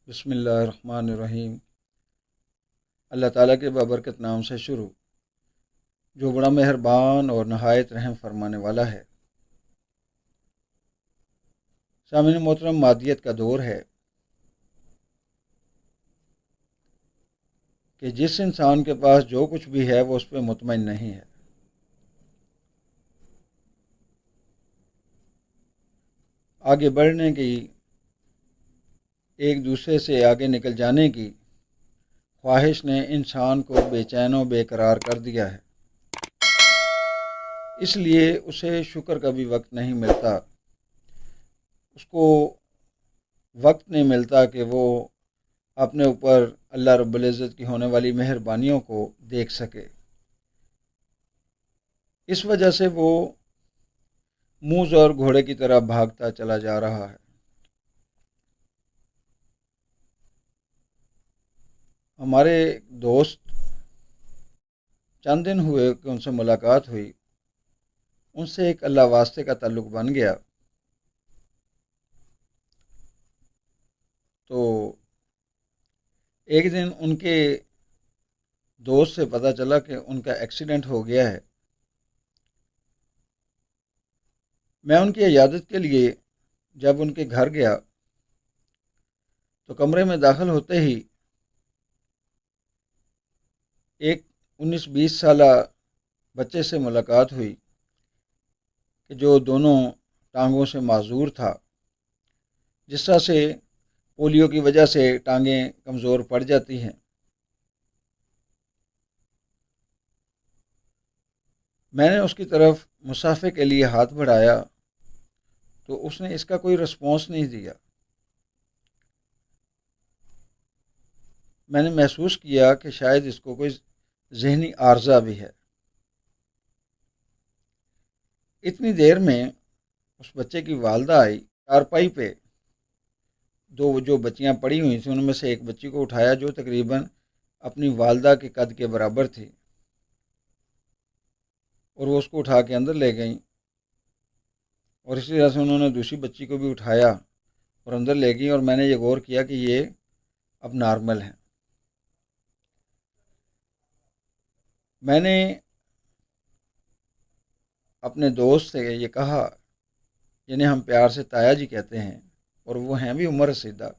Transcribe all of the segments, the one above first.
بسم اللہ الرحمن الرحیم۔ اللہ تعالیٰ کے بابرکت نام سے شروع، جو بڑا مہربان اور نہایت رحم فرمانے والا ہے۔ سامعین محترم، مادیت کا دور ہے کہ جس انسان کے پاس جو کچھ بھی ہے وہ اس پہ مطمئن نہیں ہے۔ آگے بڑھنے کی، ایک دوسرے سے آگے نکل جانے کی خواہش نے انسان کو بے چین و بے قرار کر دیا ہے۔ اس لیے اسے شکر کا بھی وقت نہیں ملتا، اس کو وقت نہیں ملتا کہ وہ اپنے اوپر اللہ رب العزت کی ہونے والی مہربانیوں کو دیکھ سکے۔ اس وجہ سے وہ موز اور گھوڑے کی طرح بھاگتا چلا جا رہا ہے۔ ہمارے دوست چند دن ہوئے کہ ان سے ملاقات ہوئی، ان سے ایک اللہ واسطے کا تعلق بن گیا۔ تو ایک دن ان کے دوست سے پتہ چلا کہ ان کا ایکسیڈنٹ ہو گیا ہے۔ میں ان کی عیادت کے لیے جب ان کے گھر گیا تو کمرے میں داخل ہوتے ہی ایک 19-20 سالہ بچے سے ملاقات ہوئی کہ جو دونوں ٹانگوں سے معذور تھا۔ جس طرح سے پولیو کی وجہ سے ٹانگیں کمزور پڑ جاتی ہیں۔ میں نے اس کی طرف مصافحے کے لیے ہاتھ بڑھایا تو اس نے اس کا کوئی رسپانس نہیں دیا۔ میں نے محسوس کیا کہ شاید اس کو کوئی ذہنی عارضہ بھی ہے۔ اتنی دیر میں اس بچے کی والدہ آئی، چارپائی پہ دو جو بچیاں پڑی ہوئی تھیں ان میں سے ایک بچی کو اٹھایا جو تقریباً اپنی والدہ کے قد کے برابر تھی، اور وہ اس کو اٹھا کے اندر لے گئیں، اور اسی طرح سے انہوں نے دوسری بچی کو بھی اٹھایا اور اندر لے گئیں، اور میں نے یہ غور کیا کہ یہ اب نارمل ہیں۔ میں نے اپنے دوست سے یہ کہا، جنہیں ہم پیار سے تایا جی کہتے ہیں اور وہ ہیں بھی عمر رسیدہ،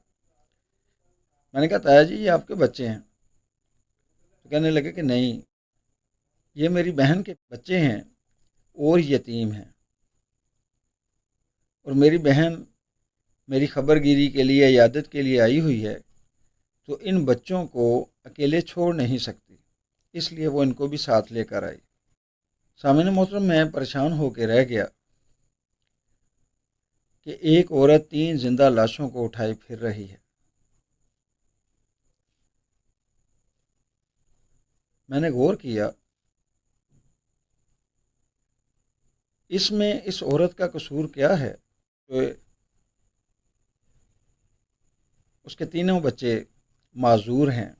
میں نے کہا تایا جی یہ آپ کے بچے ہیں؟ تو کہنے لگے کہ نہیں، یہ میری بہن کے بچے ہیں اور یتیم ہیں، اور میری بہن میری خبر گیری کے لیے، عیادت کے لیے آئی ہوئی ہے، تو ان بچوں کو اکیلے چھوڑ نہیں سکتی، اس لیے وہ ان کو بھی ساتھ لے کر آئی۔ سامعین محترم، میں پریشان ہو کے رہ گیا کہ ایک عورت 3 زندہ لاشوں کو اٹھائی پھر رہی ہے۔ میں نے غور کیا، اس میں اس عورت کا قصور کیا ہے؟ تو اس کے تینوں بچے معذور ہیں،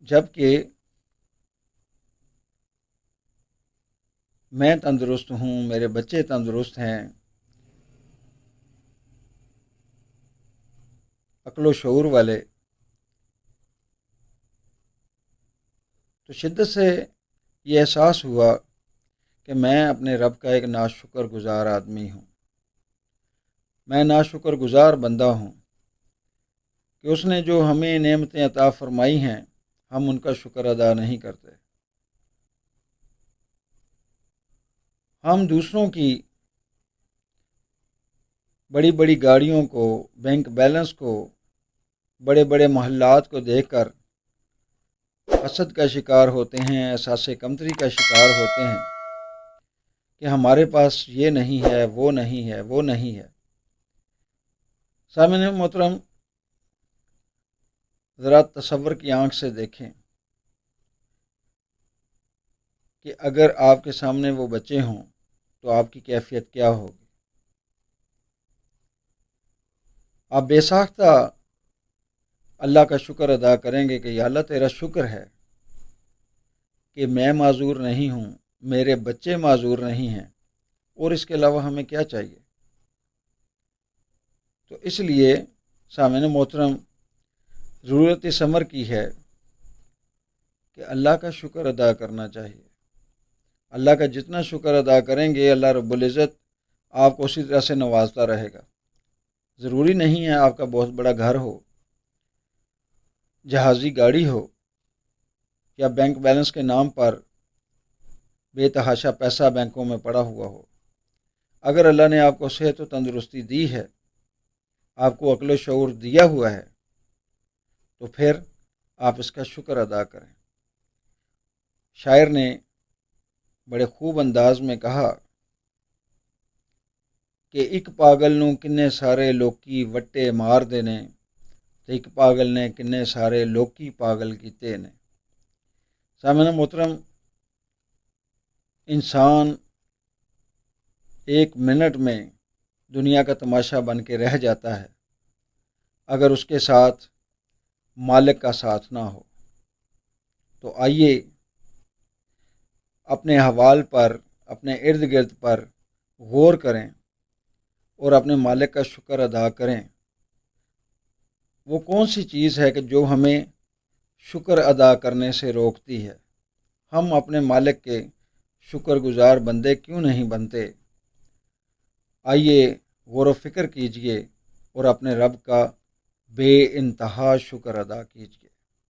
جبکہ میں تندرست ہوں، میرے بچے تندرست ہیں، عقل و شعور والے۔ تو شدت سے یہ احساس ہوا کہ میں اپنے رب کا ایک ناشکر گزار آدمی ہوں، میں ناشکر گزار بندہ ہوں کہ اس نے جو ہمیں نعمتیں عطا فرمائی ہیں ہم ان کا شکر ادا نہیں کرتے۔ ہم دوسروں کی بڑی بڑی گاڑیوں کو، بینک بیلنس کو، بڑے بڑے محلات کو دیکھ کر حسد کا شکار ہوتے ہیں، احساس کمتری کا شکار ہوتے ہیں کہ ہمارے پاس یہ نہیں ہے، وہ نہیں ہے، وہ نہیں ہے۔ سامعین محترم، ذرا تصور کی آنکھ سے دیکھیں کہ اگر آپ کے سامنے وہ بچے ہوں تو آپ کی کیفیت کیا ہوگی؟ آپ بے ساختہ اللہ کا شکر ادا کریں گے کہ یا اللہ تیرا شکر ہے کہ میں معذور نہیں ہوں، میرے بچے معذور نہیں ہیں، اور اس کے علاوہ ہمیں کیا چاہیے؟ تو اس لیے سامعین محترم ضرورت اس امر کی ہے کہ اللہ کا شکر ادا کرنا چاہیے۔ اللہ کا جتنا شکر ادا کریں گے اللہ رب العزت آپ کو اسی طرح سے نوازتا رہے گا۔ ضروری نہیں ہے آپ کا بہت بڑا گھر ہو، جہازی گاڑی ہو، یا بینک بیلنس کے نام پر بے تحاشا پیسہ بینکوں میں پڑا ہوا ہو۔ اگر اللہ نے آپ کو صحت و تندرستی دی ہے، آپ کو عقل و شعور دیا ہوا ہے، تو پھر آپ اس کا شکر ادا کریں۔ شاعر نے بڑے خوب انداز میں کہا کہ ایک پاگل نوں کنے سارے لوکی وٹے مار دینے، تو ایک پاگل نے کنے سارے لوکی پاگل کیتے نے۔ سامعین محترم، انسان ایک منٹ میں دنیا کا تماشا بن کے رہ جاتا ہے اگر اس کے ساتھ مالک کا ساتھ نہ ہو۔ تو آئیے اپنے احوال پر، اپنے ارد گرد پر غور کریں اور اپنے مالک کا شکر ادا کریں۔ وہ کون سی چیز ہے کہ جو ہمیں شکر ادا کرنے سے روکتی ہے؟ ہم اپنے مالک کے شکر گزار بندے کیوں نہیں بنتے؟ آئیے غور و فکر کیجئے اور اپنے رب کا بے انتہا شکر ادا کیجئے۔